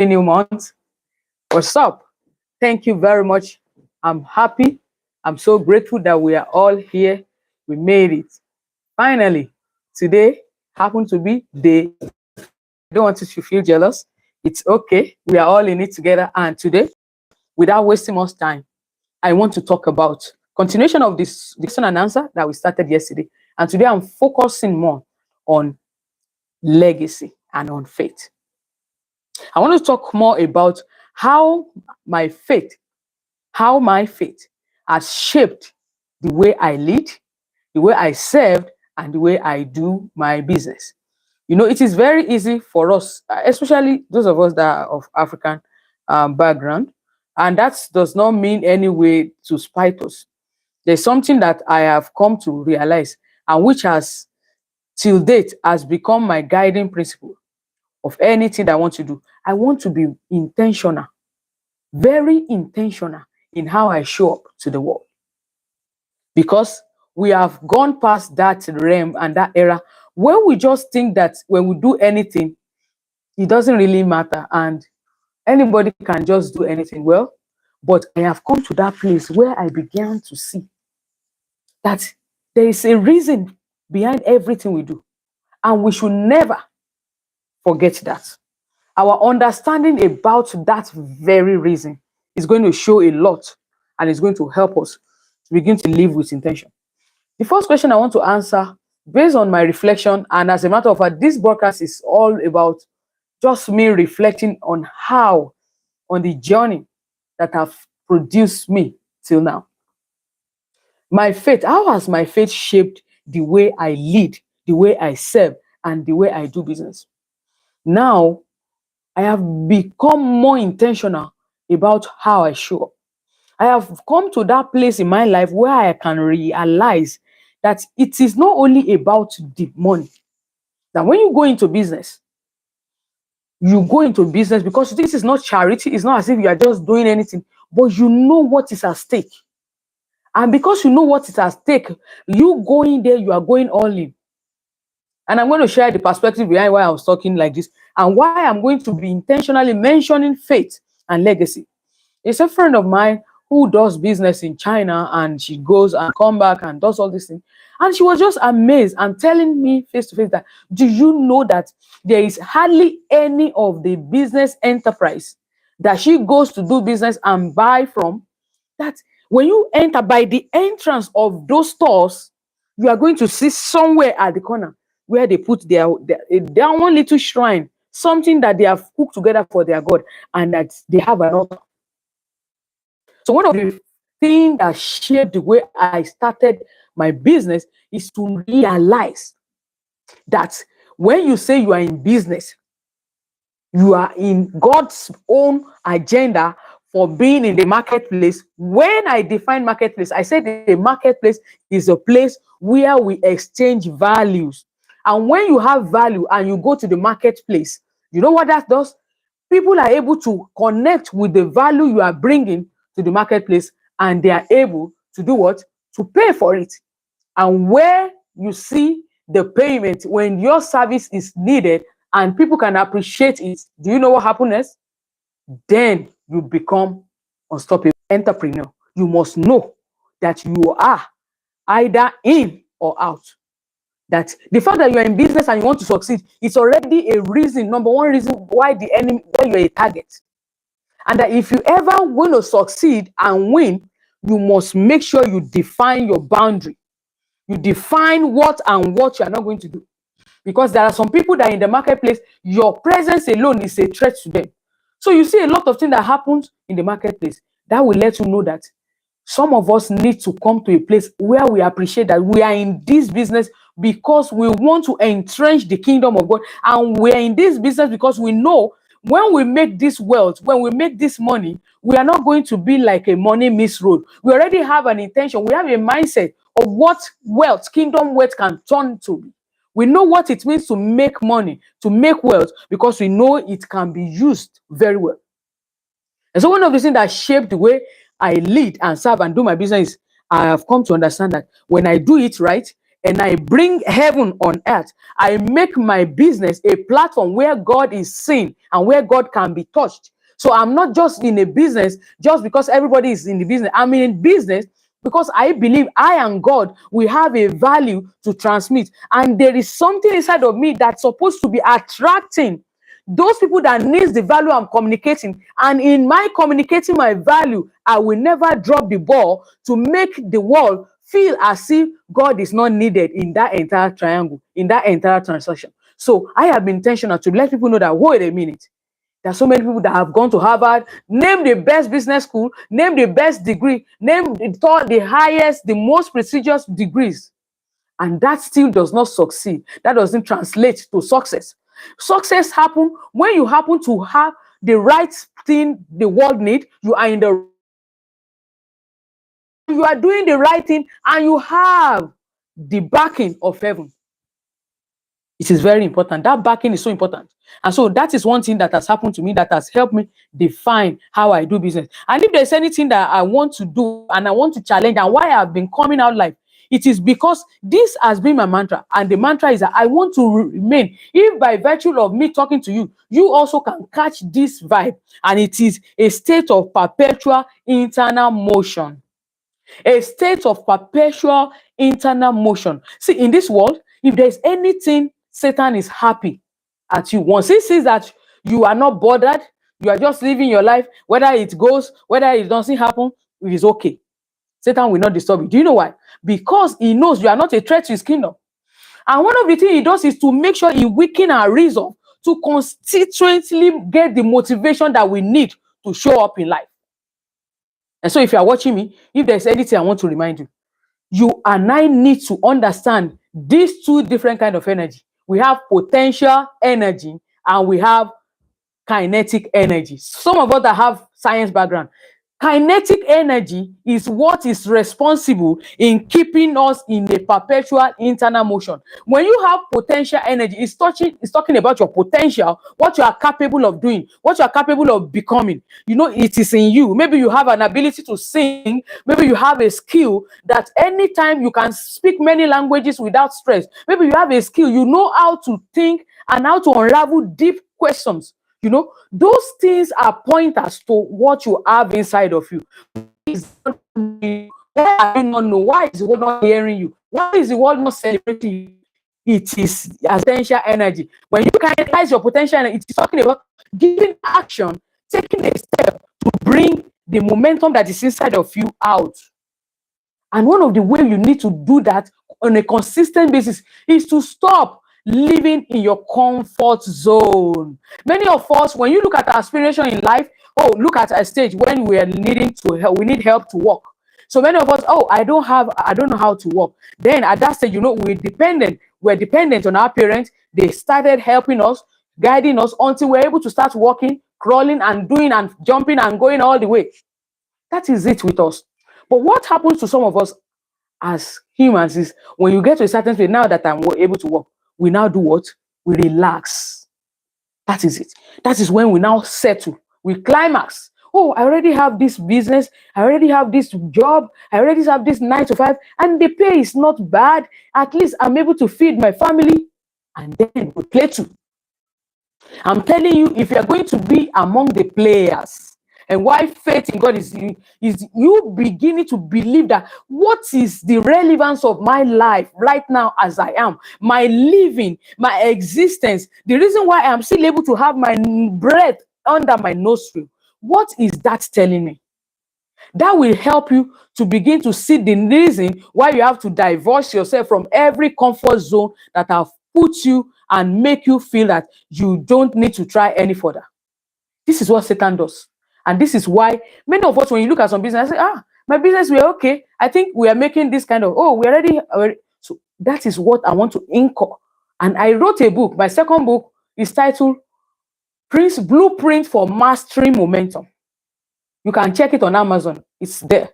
new month. What's up? Thank you very much. I'm happy. I'm so grateful that we are all here. We made it. Finally, today happened to be day. I don't want you to feel jealous. It's okay. We are all in it together. And today, without wasting much time, I want to talk about continuation of this question and answer that we started yesterday. And today I'm focusing more on legacy and on faith. I want to talk more about how my faith, how my faith has shaped the way I lead, the way I served, and the way I do my business. You know, it is very easy for us, especially those of us that are of African background, and that does not mean any way to spite us. There's something that I have come to realize, and which has till date has become my guiding principle of anything that I want to do. I want to be intentional, very intentional in how I show up to the world. Because we have gone past that realm and that era where we just think that when we do anything, it doesn't really matter and anybody can just do anything. Well, but I have come to that place where I began to see that there is a reason behind everything we do, and we should never forget that. Our understanding about that very reason is going to show a lot, and it's going to help us to begin to live with intention. The first question I want to answer, based on my reflection, and as a matter of fact, this broadcast is all about just me reflecting on how, on the journey that have produced me till now. My faith, how has my faith shaped the way I lead, the way I serve, and the way I do business? Now, I have become more intentional about how I show up. I have come to that place in my life where I can realize that it is not only about the money. That when you go into business, you go into business because this is not charity. It's not as if you are just doing anything, but you know what is at stake. And because you know what is at stake, you going there, you are going all in. And I'm going to share the perspective behind why I was talking like this and why I'm going to be intentionally mentioning faith and legacy. It's a friend of mine who does business in China, and she goes and come back and does all these things. And she was just amazed and telling me face to face that, do you know that there is hardly any of the business enterprise that she goes to do business and buy from, that when you enter by the entrance of those stores, you are going to see somewhere at the corner where they put their one little shrine, something that they have cooked together for their God, and that they have an altar. So one of the things that shaped the way I started my business is to realize that when you say you are in business, you are in God's own agenda for being in the marketplace. When I define marketplace, I said the marketplace is a place where we exchange values. And when you have value and you go to the marketplace, you know what that does? People are able to connect with the value you are bringing to the marketplace, and they are able to do what? To pay for it. And where you see the payment, when your service is needed and people can appreciate it, do you know what happens? Then you become unstoppable entrepreneur. You must know that you are either in or out. That the fact that you are in business and you want to succeed, it's already a reason, number one reason why the enemy, why you're a target. And that if you ever want to succeed and win, you must make sure you define your boundary. You define what and what you are not going to do. Because there are some people that in the marketplace, your presence alone is a threat to them. So you see a lot of things that happens in the marketplace that will let you know that some of us need to come to a place where we appreciate that we are in this business because we want to entrench the kingdom of God. And we are in this business because we know when we make this wealth, when we make this money, we are not going to be like a money misroad. We already have an intention. We have a mindset of what wealth, kingdom wealth can turn to. We know what it means to make money, to make wealth, because we know it can be used very well. And so one of the things that shaped the way I lead and serve and do my business, I have come to understand that when I do it right, and I bring heaven on earth. I make my business a platform where God is seen and where God can be touched. So I'm not just in a business just because everybody is in the business. I'm in business because I believe I and God, we have a value to transmit. And there is something inside of me that's supposed to be attracting those people that needs the value I'm communicating. And in my communicating my value, I will never drop the ball to make the world feel as if God is not needed in that entire triangle, in that entire transaction. So I have been intentional to let people know that, wait a minute, there are so many people that have gone to Harvard, name the best business school, name the best degree, name the highest, the most prestigious degrees, and that still does not succeed. That doesn't translate to success. Success happens when you happen to have the right thing the world needs. You are in the, you are doing the right thing, and you have the backing of heaven. It is very important. That backing is so important. And so that is one thing that has happened to me that has helped me define how I do business. And if there's anything that I want to do and I want to challenge and why I've been coming out live, it is because this has been my mantra. And the mantra is that I want to remain. If by virtue of me talking to you, you also can catch this vibe. And it is a state of perpetual internal motion. A state of perpetual internal motion. See, in this world, if there's anything Satan is happy at you, once he sees that you are not bothered, you are just living your life, whether it goes, whether it doesn't happen, it is okay. Satan will not disturb you. Do you know why? Because he knows you are not a threat to his kingdom. And one of the things he does is to make sure he weakens our reason to constituently get the motivation that we need to show up in life. And so if you are watching me, if there's anything I want to remind you, you and I need to understand these two different kinds of energy. We have potential energy and we have kinetic energy. Some of us that have science background, kinetic energy is what is responsible in keeping us in a perpetual internal motion. When you have potential energy, it's talking about your potential, what you are capable of doing, what you are capable of becoming. You know, it is in you. Maybe you have an ability to sing. Maybe you have a skill that anytime you can speak many languages without stress. Maybe you have a skill, you know how to think and how to unravel deep questions. You know, those things are pointers to what you have inside of you. Why do you not know? Why is the world not hearing you? Why is the world not celebrating you? It is potential energy. When you canalize your potential energy, it is talking about giving action, taking a step to bring the momentum that is inside of you out. And one of the ways you need to do that on a consistent basis is to stop living in your comfort zone. Many of us, when you look at our aspiration in life, oh, look at a stage when we are needing to help, we need help to walk. So many of us, oh, I don't know how to walk. Then at that stage, you know, we're dependent on our parents. They started helping us, guiding us until we're able to start walking, crawling and doing and jumping and going all the way. That is it with us. But what happens to some of us as humans is when you get to a certain stage, now that I'm able to walk, we now do what? We relax. That is it. That is when we now settle. We climax. Oh, I already have this business. I already have this job. I already have this 9 to 5. And the pay is not bad. At least I'm able to feed my family. And then we play too. I'm telling you, if you're going to be among the players, and why faith in God is you beginning to believe that what is the relevance of my life right now as I am, my living, my existence, the reason why I'm still able to have my breath under my nostril, what is that telling me? That will help you to begin to see the reason why you have to divorce yourself from every comfort zone that have put you and make you feel that you don't need to try any further. This is what Satan does. And this is why many of us, when you look at some business, say, my business, we're okay. I think we are making this kind of, we already. So that is what I want to anchor. And I wrote a book. My second book is titled Blueprint for Mastering Momentum. You can check it on Amazon. It's there.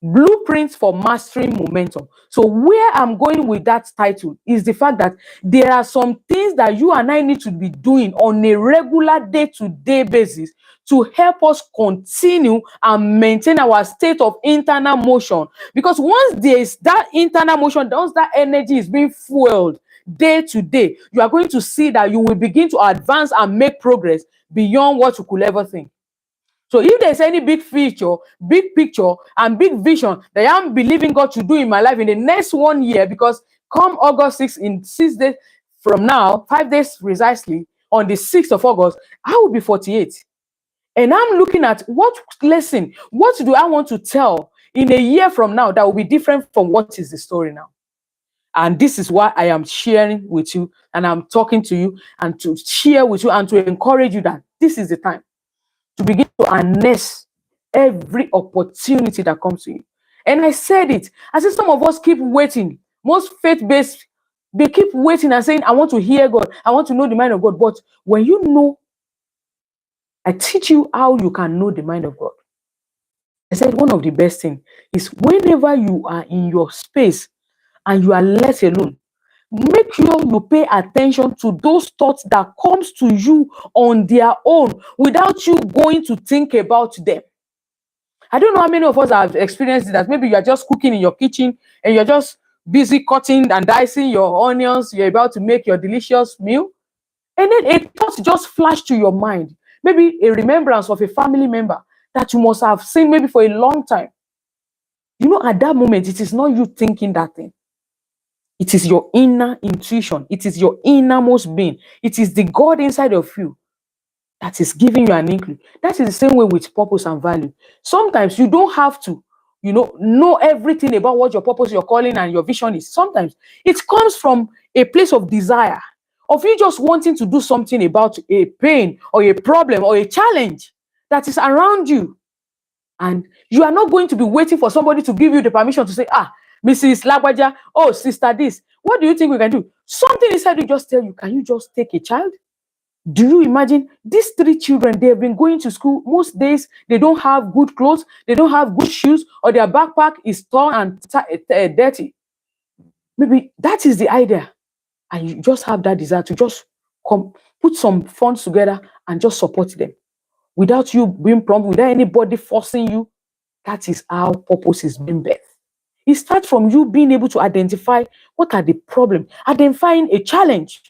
Blueprints for Mastering Momentum. So where I'm going with that title is the fact that there are some things that you and I need to be doing on a regular day-to-day basis to help us continue and maintain our state of internal motion. Because once there is that internal motion, once that energy is being fueled day to day, you are going to see that you will begin to advance and make progress beyond what you could ever think. So if there's any big feature, big picture, and big vision that I'm believing God to do in my life in the next 1 year, because come August 6th, in 6 days from now, 5 days precisely, on the 6th of August, I will be 48. And I'm looking at what lesson, what do I want to tell in a year from now that will be different from what is the story now? And this is why I am sharing with you, and I'm talking to you, and to share with you, and to encourage you that this is the time to begin to harness every opportunity that comes to you. And I said it. I said some of us keep waiting. Most faith-based, they keep waiting and saying, I want to hear God. I want to know the mind of God. But when you know, I teach you how you can know the mind of God. I said one of the best things is whenever you are in your space and you are left alone, make sure you pay attention to those thoughts that comes to you on their own without you going to think about them. I don't know how many of us have experienced that. Maybe you are just cooking in your kitchen and you're just busy cutting and dicing your onions. You're about to make your delicious meal. And then a thought just flashed to your mind. Maybe a remembrance of a family member that you must have seen maybe for a long time. You know, at that moment, it is not you thinking that thing. It is your inner intuition. It is your innermost being. It is the God inside of you that is giving you an inkling. That is the same way with purpose and value. Sometimes you don't have to, know everything about what your purpose, your calling, and your vision is. Sometimes it comes from a place of desire, of you just wanting to do something about a pain or a problem or a challenge that is around you. And you are not going to be waiting for somebody to give you the permission to say, Mrs. Lagwaja, oh, sister this, what do you think we can do? Something inside you just tell you, can you just take a child? Do you imagine these 3 children? They have been going to school. Most days, they don't have good clothes. They don't have good shoes, or their backpack is torn and dirty. Maybe that is the idea. And you just have that desire to just put some funds together and just support them without you being prompted, without anybody forcing you. That is how purpose is being birthed. It starts from you being able to identify what are the problems, identifying a challenge,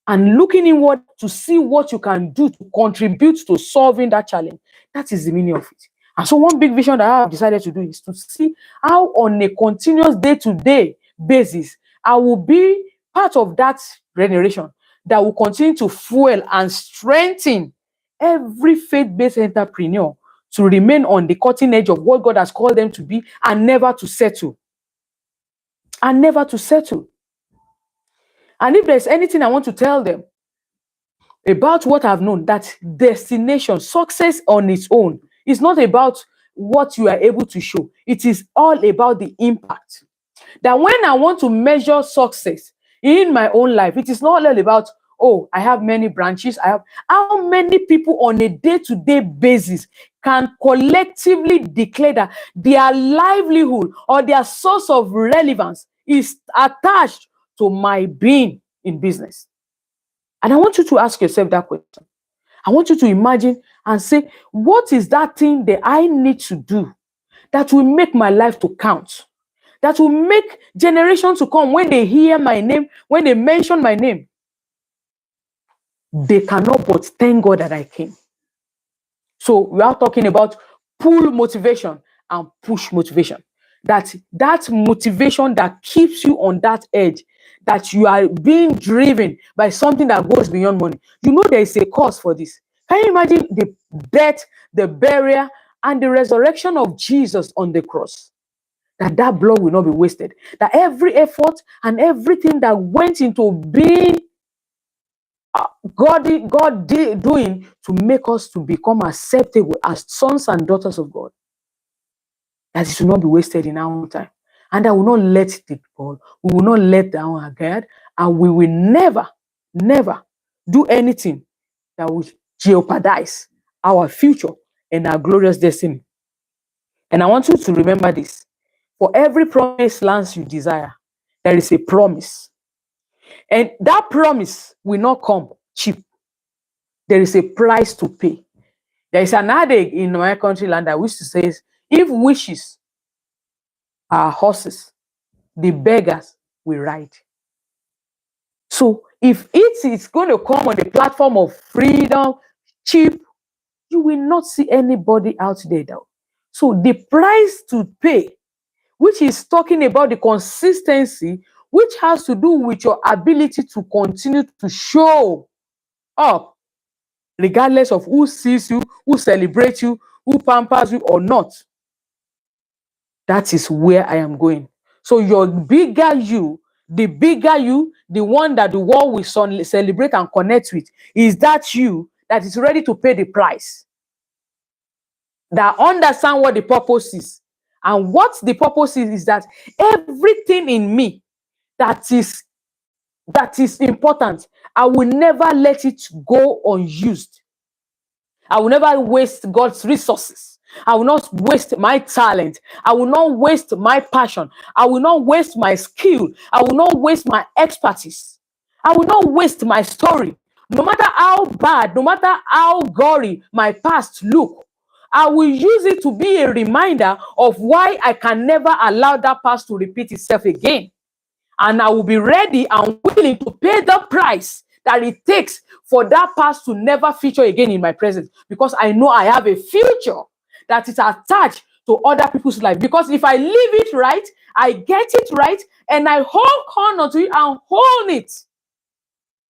and looking inward to see what you can do to contribute to solving that challenge. That is the meaning of it. And so one big vision that I have decided to do is to see how on a continuous day-to-day basis, I will be part of that generation that will continue to fuel and strengthen every faith-based entrepreneur to remain on the cutting edge of what God has called them to be, and never to settle. And never to settle. And if there's anything I want to tell them about what I've known, that destination, success on its own, is not about what you are able to show. It is all about the impact. That when I want to measure success in my own life, it is not all about, oh, I have many branches. I have how many people on a day-to-day basis can collectively declare that their livelihood or their source of relevance is attached to my being in business. And I want you to ask yourself that question. I want you to imagine and say, what is that thing that I need to do that will make my life to count? That will make generations to come, when they hear my name, when they mention my name, they cannot but thank God that I came. So we are talking about pull motivation and push motivation. That motivation that keeps you on that edge, that you are being driven by something that goes beyond money. You know there is a cause for this. Can you imagine the death, the burial, and the resurrection of Jesus on the cross? That blood will not be wasted. That every effort and everything that went into being God doing to make us to become acceptable as sons and daughters of God, that it will not be wasted in our own time. And I will not let it fall. We will not let down our guard, and we will never, never do anything that will jeopardize our future and our glorious destiny. And I want you to remember this. For every promised land you desire, there is a promise. And that promise will not come cheap. There is a price to pay. There is an adage in my country land that used to say, if wishes are horses, the beggars will ride. So if it is going to come on the platform of freedom, cheap, you will not see anybody out there though. So the price to pay, which is talking about the consistency, which has to do with your ability to continue to show up, regardless of who sees you, who celebrates you, who pampers you or not. That is where I am going. So your bigger you, the one that the world will celebrate and connect with, is that you that is ready to pay the price, that understand what the purpose is. And what the purpose is that everything in me that is important, I will never let it go unused. I will never waste God's resources. I will not waste my talent. I will not waste my passion. I will not waste my skill. I will not waste my expertise. I will not waste my story. No matter how bad, no matter how gory my past look, I will use it to be a reminder of why I can never allow that past to repeat itself again. And I will be ready and willing to pay the price that it takes for that past to never feature again in my presence, because I know I have a future that is attached to other people's life. Because if I live it right, I get it right, and I hold on to it and hold it,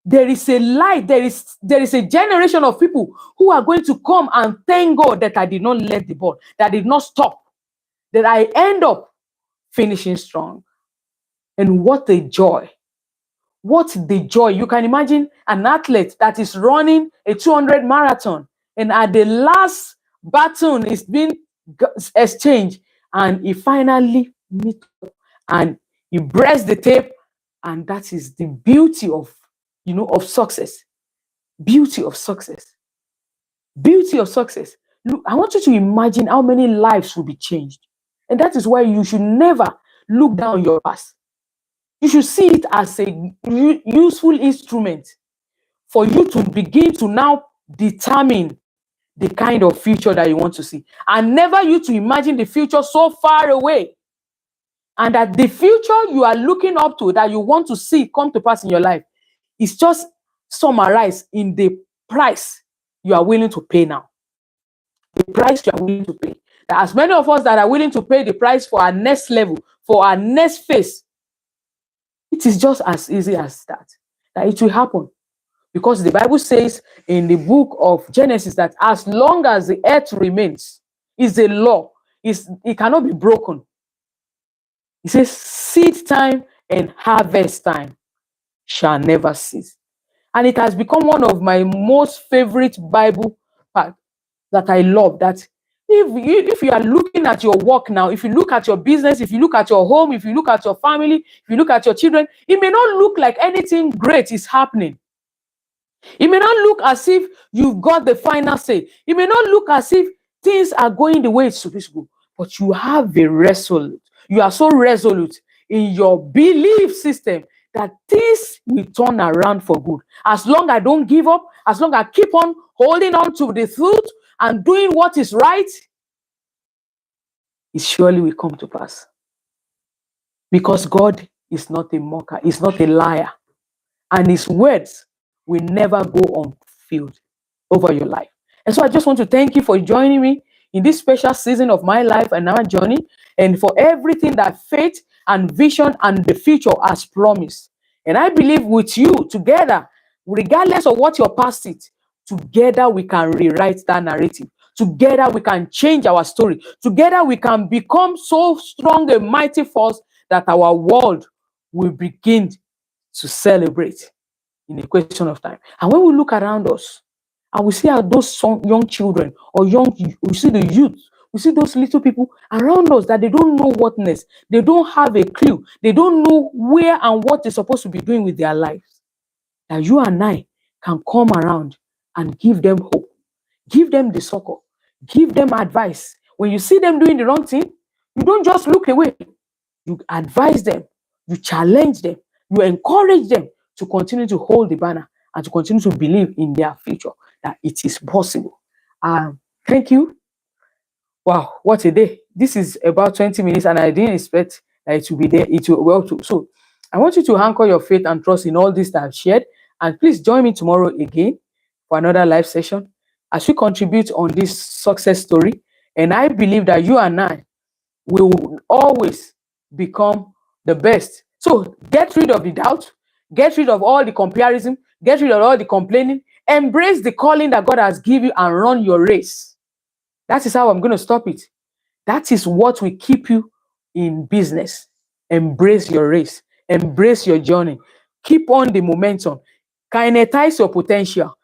there is a light, there is a generation of people who are going to come and thank God that I did not let the ball, that I did not stop, that I end up finishing strong. And what a joy. What the joy. You can imagine an athlete that is running a 200 marathon, and at the last baton is being exchanged, and he finally meets up and he breaks the tape, and that is the beauty of, of success. Beauty of success. Beauty of success. Look, I want you to imagine how many lives will be changed. And that is why you should never look down on your past. You should see it as a useful instrument for you to begin to now determine the kind of future that you want to see. And never you to imagine the future so far away. And that the future you are looking up to, that you want to see come to pass in your life, is just summarized in the price you are willing to pay now. The price you are willing to pay. That as many of us that are willing to pay the price for our next level, for our next phase, it is just as easy as that it will happen. Because the Bible says in the book of Genesis that as long as the earth remains, is a law. It cannot be broken. It says seed time and harvest time shall never cease. And it has become one of my most favorite Bible parts that I love. That if you are looking at your work now, if you look at your business, if you look at your home, if you look at your family, if you look at your children, it may not look like anything great is happening. It may not look as if you've got the final say. It may not look as if things are going the way it's supposed to go. But you have a resolute. You are so resolute in your belief system that things will turn around for good. As long as I don't give up, as long as I keep on holding on to the truth and doing what is right, it surely will come to pass. Because God is not a mocker, He's not a liar. And His words will never go unfulfilled over your life. And so I just want to thank you for joining me in this special season of my life and our journey, and for everything that faith and vision and the future has promised. And I believe with you together, regardless of what your past is, together we can rewrite that narrative. Together we can change our story. Together we can become so strong and mighty force that our world will begin to celebrate in a question of time. And when we look around us and we see how those young children or we see the youth, we see those little people around us that they don't know what next. They don't have a clue. They don't know where and what they're supposed to be doing with their lives. That you and I can come around and give them hope, give them the succor, give them advice. When you see them doing the wrong thing, you don't just look away. You advise them, you challenge them, you encourage them to continue to hold the banner and to continue to believe in their future, that it is possible. Thank you. Wow, what a day. This is about 20 minutes, and I didn't expect that it will be there. It will well too. So I want you to anchor your faith and trust in all this that I've shared. And please join me tomorrow again for another live session as we contribute on this success story. And I believe that you and I will always become the best. So get rid of the doubt, get rid of all the comparison, get rid of all the complaining, embrace the calling that God has given you and run your race. That is how I'm going to stop it. That is what will keep you in business. Embrace your race, embrace your journey, keep on the momentum, kinetize your potential.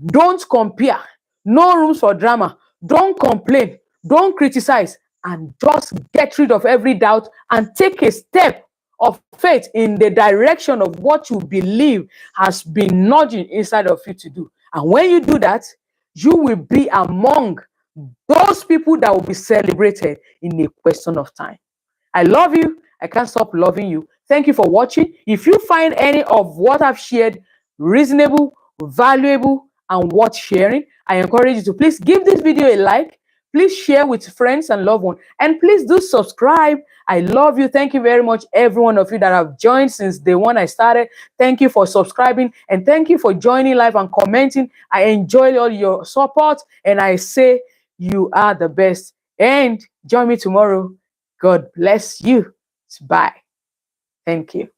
Don't compare, no room for drama. Don't complain, don't criticize, and just get rid of every doubt and take a step of faith in the direction of what you believe has been nudging inside of you to do. And when you do that, you will be among those people that will be celebrated in a question of time. I love you. I can't stop loving you. Thank you for watching. If you find any of what I've shared reasonable, valuable, and worth sharing, I encourage you to please give this video a like. Please share with friends and loved ones. And please do subscribe. I love you. Thank you very much, every one of you that have joined since day one I started. Thank you for subscribing. And thank you for joining live and commenting. I enjoy all your support. And I say you are the best. And join me tomorrow. God bless you. Bye. Thank you.